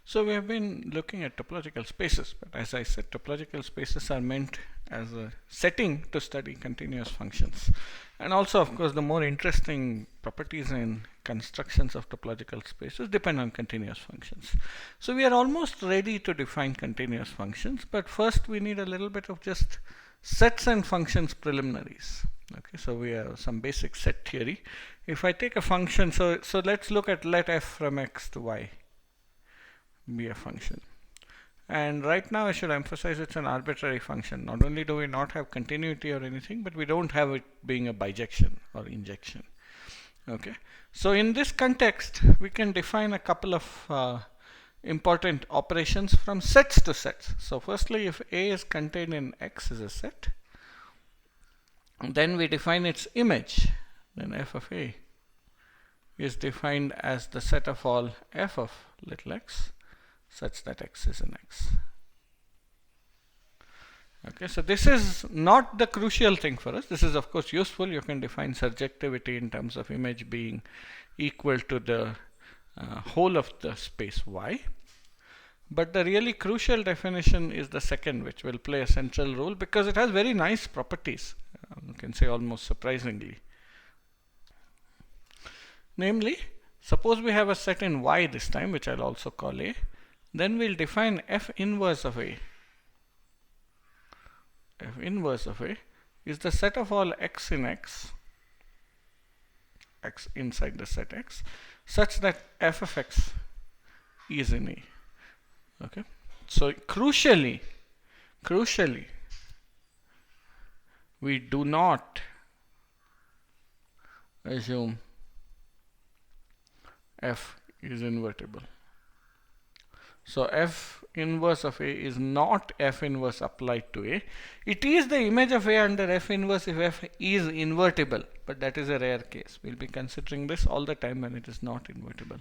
So we have been looking at topological spaces, but as I said, topological spaces are meant as a setting to study continuous functions. And also, of course, the more interesting properties and constructions of topological spaces depend on continuous functions. So we are almost ready to define continuous functions, but first we need a little bit of just sets and functions preliminaries. Okay, so we have some basic set theory. If I take a function, so let's look at let f from x to y be a function. And right now I should emphasize it's an arbitrary function. Not only do we not have continuity or anything, but we don't have it being a bijection or injection. Okay, so in this context, we can define a couple of important operations from sets to sets. So firstly, if A is contained in X is a set, then we define its image. Then f of A is defined as the set of all f of little x such that x is in X. Okay, so this is not the crucial thing for us. This is of course useful. You can define surjectivity in terms of image being equal to the whole of the space Y. But the really crucial definition is the second, which will play a central role because it has very nice properties. You can say almost surprisingly. Namely, suppose we have a set in Y this time, which I'll also call A. Then we'll define f inverse of A. F inverse of A is the set of all x in X, x inside the set X, such that f of x is in A. Okay, so crucially, we do not assume f is invertible. So f inverse of A is not f inverse applied to A. It is the image of A under f inverse if f is invertible, but that is a rare case. We'll be considering this all the time when it is not invertible.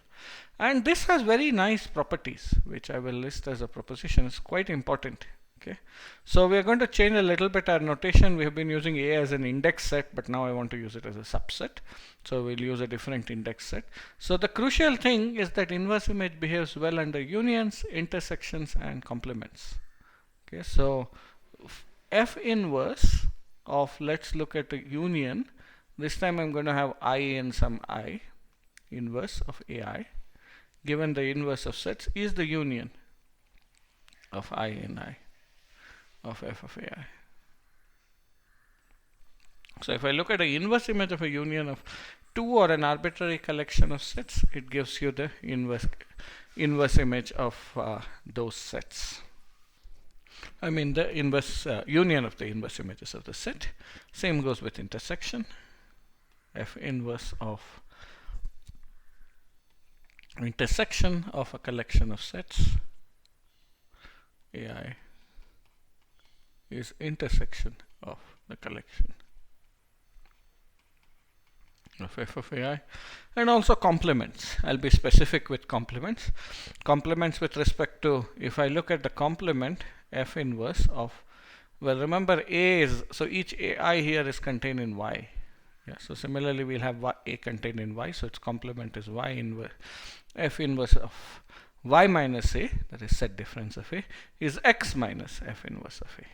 And this has very nice properties, which I will list as a proposition. It's quite important. Okay, so we are going to change a little bit our notation. We have been using A as an index set, but now I want to use it as a subset. So we'll use a different index set. So the crucial thing is that inverse image behaves well under unions, intersections, and complements. Okay, so f inverse of, let's look at a union. This time I'm going to have I in some I, inverse of AI, given the inverse of sets, is the union of I in I of f of AI. So if I look at the inverse image of a union of two or an arbitrary collection of sets, it gives you the inverse image of those sets. I mean the inverse union of the inverse images of the set. Same goes with intersection. F inverse of intersection of a collection of sets AI is intersection of the collection of f of AI, and also complements. I'll be specific with complements. Complements with respect to, if I look at the complement f inverse of, well, remember A is, so each AI here is contained in Y. Yeah, so similarly we'll have A contained in Y, so its complement is Y inverse, f inverse of Y minus A, that is set difference of A, is X minus f inverse of A.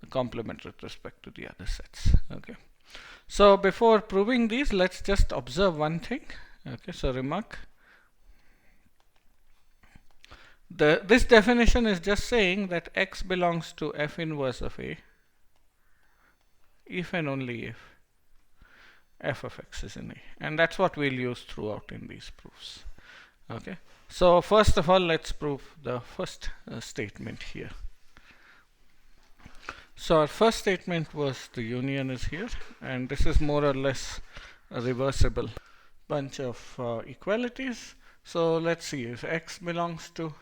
The complement with respect to the other sets. Okay, so before proving these, let's just observe one thing. Okay, so remark, this definition is just saying that X belongs to f inverse of A if and only if f of x is in A, and that's what we'll use throughout in these proofs. Okay, so first of all, let's prove the first statement here. So our first statement was the union is here, and this is more or less a reversible bunch of equalities. So let's see, if x belongs to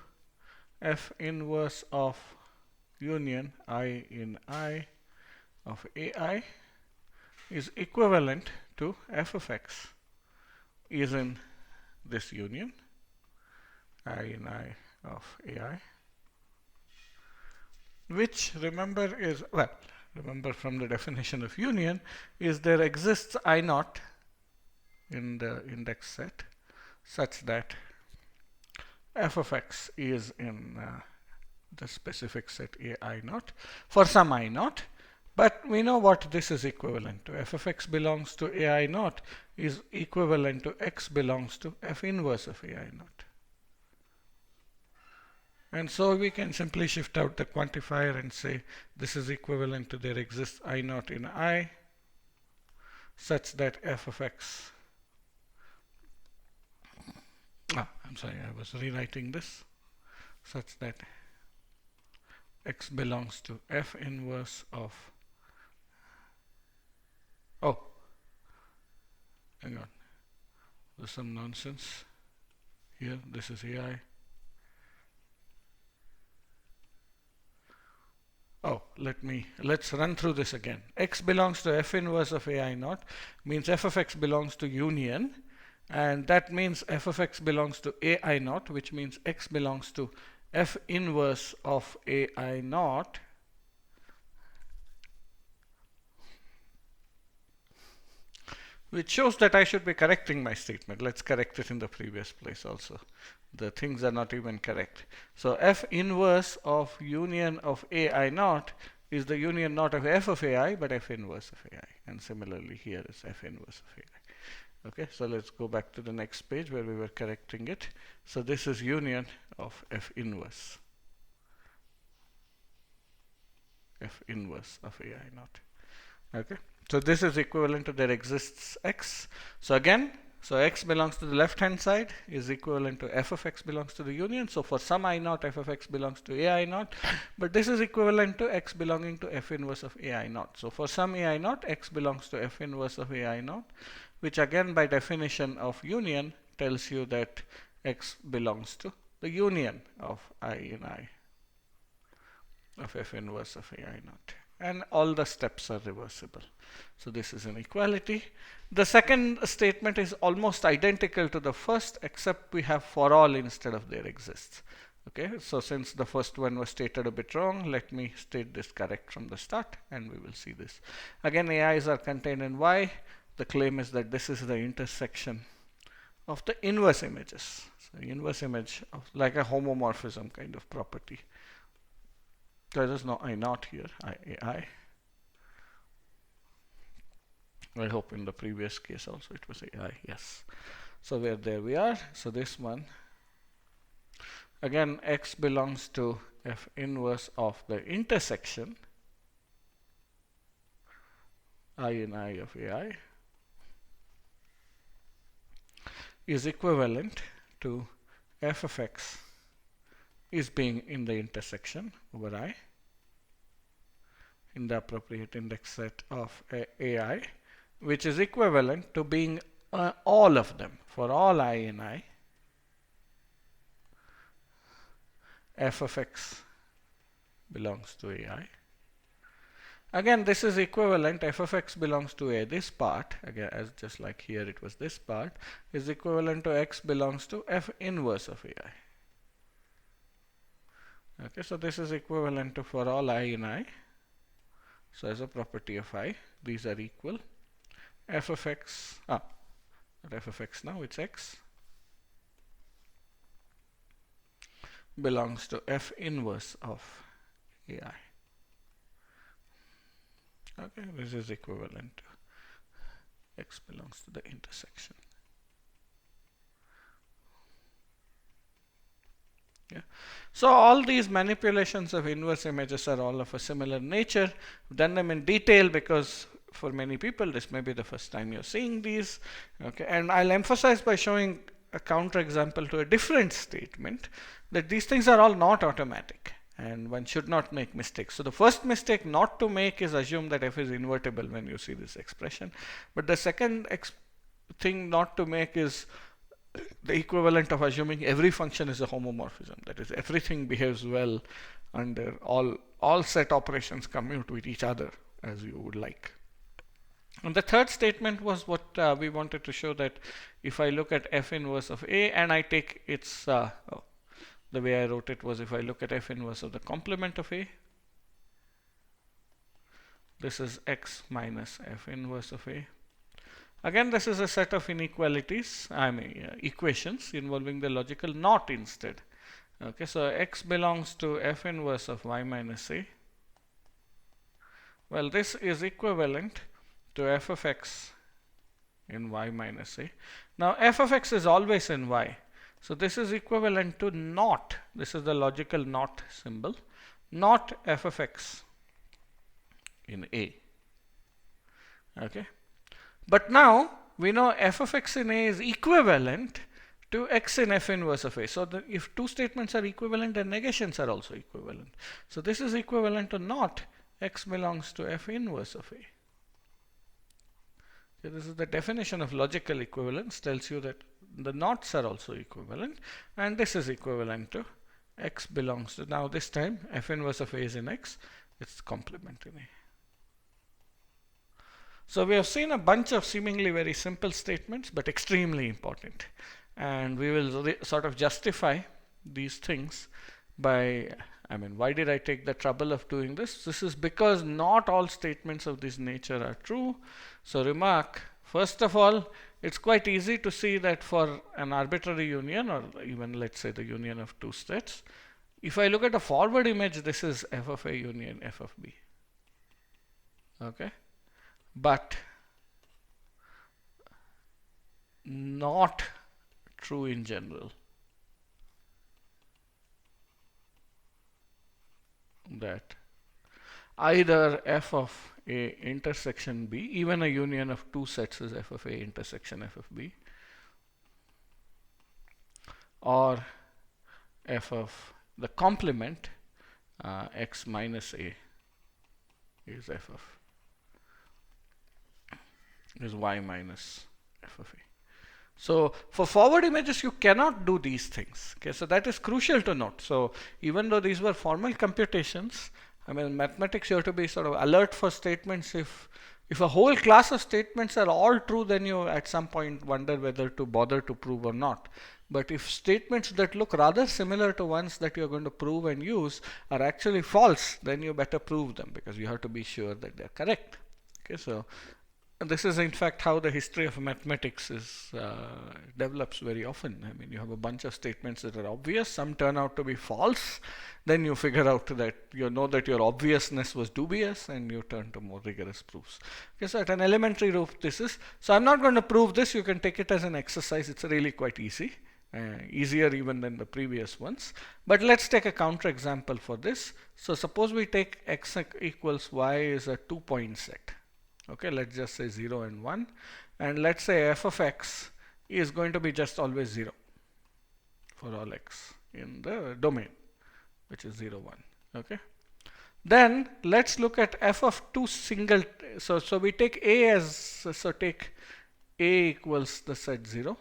f inverse of union I in I of AI is equivalent to f of x is in this union I in I of AI, which remember is, well, remember from the definition of union, is there exists I naught in the index set such that f of x is in the specific set ai naught for some I naught, but we know what this is equivalent to. F of x belongs to ai naught is equivalent to x belongs to f inverse of ai naught. And so we can simply shift out the quantifier and say this is equivalent to there exists I naught in I such that f of x, I'm sorry, I was rewriting this, such that x belongs to f inverse of, oh, hang on, there's some nonsense here, this is ai. Oh, let's run through this again. X belongs to f inverse of ai naught means f of x belongs to union, and that means f of x belongs to ai naught, which means x belongs to f inverse of ai naught, which shows that I should be correcting my statement. Let's correct it in the previous place also. The things are not even correct. So f inverse of union of ai naught is the union not of f of ai but f inverse of ai, and similarly here is f inverse of ai. Okay, so let's go back to the next page where we were correcting it. So this is union of f inverse of ai naught. Okay, so this is equivalent to there exists x. So again, so x belongs to the left hand side is equivalent to f of x belongs to the union. So for some I naught, f of x belongs to ai naught, but this is equivalent to x belonging to f inverse of ai naught. So for some ai naught, x belongs to f inverse of ai naught, which again by definition of union tells you that x belongs to the union of I in I of f inverse of ai naught. And all the steps are reversible. So this is an equality. The second statement is almost identical to the first, except we have for all instead of there exists. Okay, so since the first one was stated a bit wrong, let me state this correct from the start and we will see this. Again, AIs are contained in Y. The claim is that this is the intersection of the inverse images. So inverse image of like a homomorphism kind of property. There is no I naught here, I. I hope in the previous case also it was AI, yes. So there we are. So this one, again x belongs to f inverse of the intersection I in I of AI is equivalent to f of x is being in the intersection over I in the appropriate index set of AI, which is equivalent to being all of them. For all I in I, f of x belongs to AI. Again, this is equivalent, f of x belongs to A. This part, again, as just like here it was this part, is equivalent to x belongs to f inverse of AI. Okay, so this is equivalent to for all I in I. So as a property of I, these are equal. F of x, not f of x now, it's x, belongs to f inverse of AI. Okay, this is equivalent to x belongs to the intersection. Yeah. So all these manipulations of inverse images are all of a similar nature. We've done them in detail because for many people this may be the first time you're seeing these. Okay, and I'll emphasize by showing a counterexample to a different statement that these things are all not automatic and one should not make mistakes. So the first mistake not to make is assume that f is invertible when you see this expression. But the second thing not to make is the equivalent of assuming every function is a homomorphism. That is, everything behaves well under all set operations commute with each other as you would like. And the third statement was what we wanted to show, that if I look at f inverse of A and I take its, the way I wrote it was if I look at f inverse of the complement of A, this is x minus f inverse of A. Again, this is a set of inequalities, equations involving the logical not instead. Okay, so x belongs to f inverse of y minus a. Well, this is equivalent to f of x in y minus a. Now, f of x is always in y. So, this is equivalent to not, this is the logical not symbol, not f of x in a. Okay. But now, we know f of x in a is equivalent to x in f inverse of a. So, if two statements are equivalent, then negations are also equivalent. So, this is equivalent to not x belongs to f inverse of a. So, this is the definition of logical equivalence, tells you that the nots are also equivalent, and this is equivalent to x belongs to, now this time f inverse of a is in x, it's complement in a. So, we have seen a bunch of seemingly very simple statements, but extremely important. And we will sort of justify these things by, why did I take the trouble of doing this? This is because not all statements of this nature are true. So, remark, first of all, it's quite easy to see that for an arbitrary union, or even let's say the union of two sets, if I look at a forward image, this is f of a union f of b. Okay. But not true in general that either f of a intersection b, even a union of two sets is f of a intersection f of b, or f of the complement x minus a is f of is y minus f of a. So, for forward images, you cannot do these things. Okay, so that is crucial to note. So, even though these were formal computations, mathematics, you have to be sort of alert for statements. If a whole class of statements are all true, then you at some point wonder whether to bother to prove or not. But if statements that look rather similar to ones that you're going to prove and use are actually false, then you better prove them, because you have to be sure that they're correct. Okay, so this is in fact how the history of mathematics develops very often. You have a bunch of statements that are obvious, some turn out to be false, then you figure out that you know that your obviousness was dubious, and you turn to more rigorous proofs. Okay, so at an elementary roof, this is, so I'm not going to prove this, you can take it as an exercise, it's really quite easy. Easier even than the previous ones. But let's take a counterexample for this. So suppose we take x equals y is a 2-point set. Okay, let's just say 0 and 1. And let's say f of x is going to be just always 0 for all x in the domain, which is 0, 1. Okay. Then let's look at f of two single. So we take a as, so take a equals the set 0.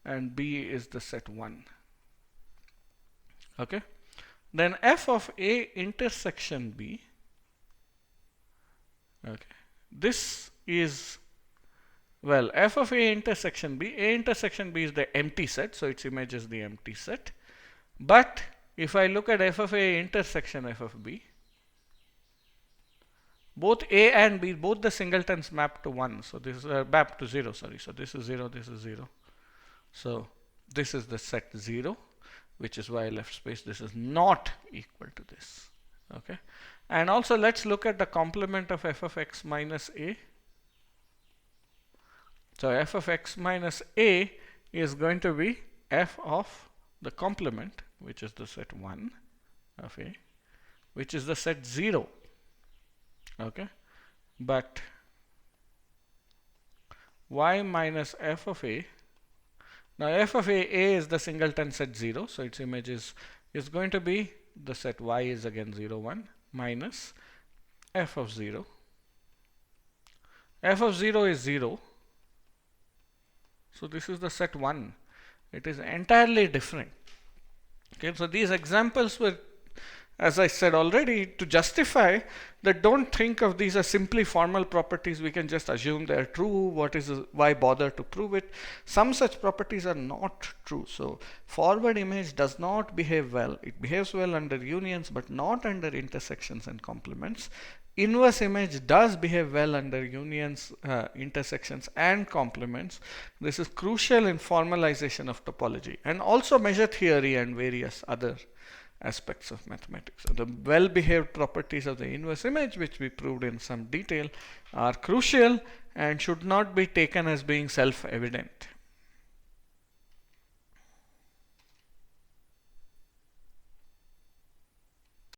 And b is the set 1. Okay. Then f of a intersection b. Okay. This is, well, f of a intersection b. A intersection b is the empty set, so its image is the empty set. But if I look at f of a intersection f of b, both a and b, both the singletons map to 1. So this is map to 0. Sorry. So this is 0. This is 0. So this is the set 0, which is why I left space. This is not equal to this. Okay. And also let's look at the complement of f of x minus a. So f of x minus a is going to be f of the complement, which is the set 1 of a, which is the set 0. Okay. But y minus f of a, now f of a is the singleton set 0, so its image is going to be the set y is again 0, 1 minus f of 0. F of 0 is 0, so this is the set 1. It is entirely different. Okay, so these examples were as I said already, to justify that, don't think of these as simply formal properties. We can just assume they are true. Why bother to prove it? Some such properties are not true. So forward image does not behave well. It behaves well under unions, but not under intersections and complements. Inverse image does behave well under unions, intersections, and complements. This is crucial in formalization of topology, and also measure theory and various other aspects of mathematics. So the well-behaved properties of the inverse image, which we proved in some detail, are crucial and should not be taken as being self-evident.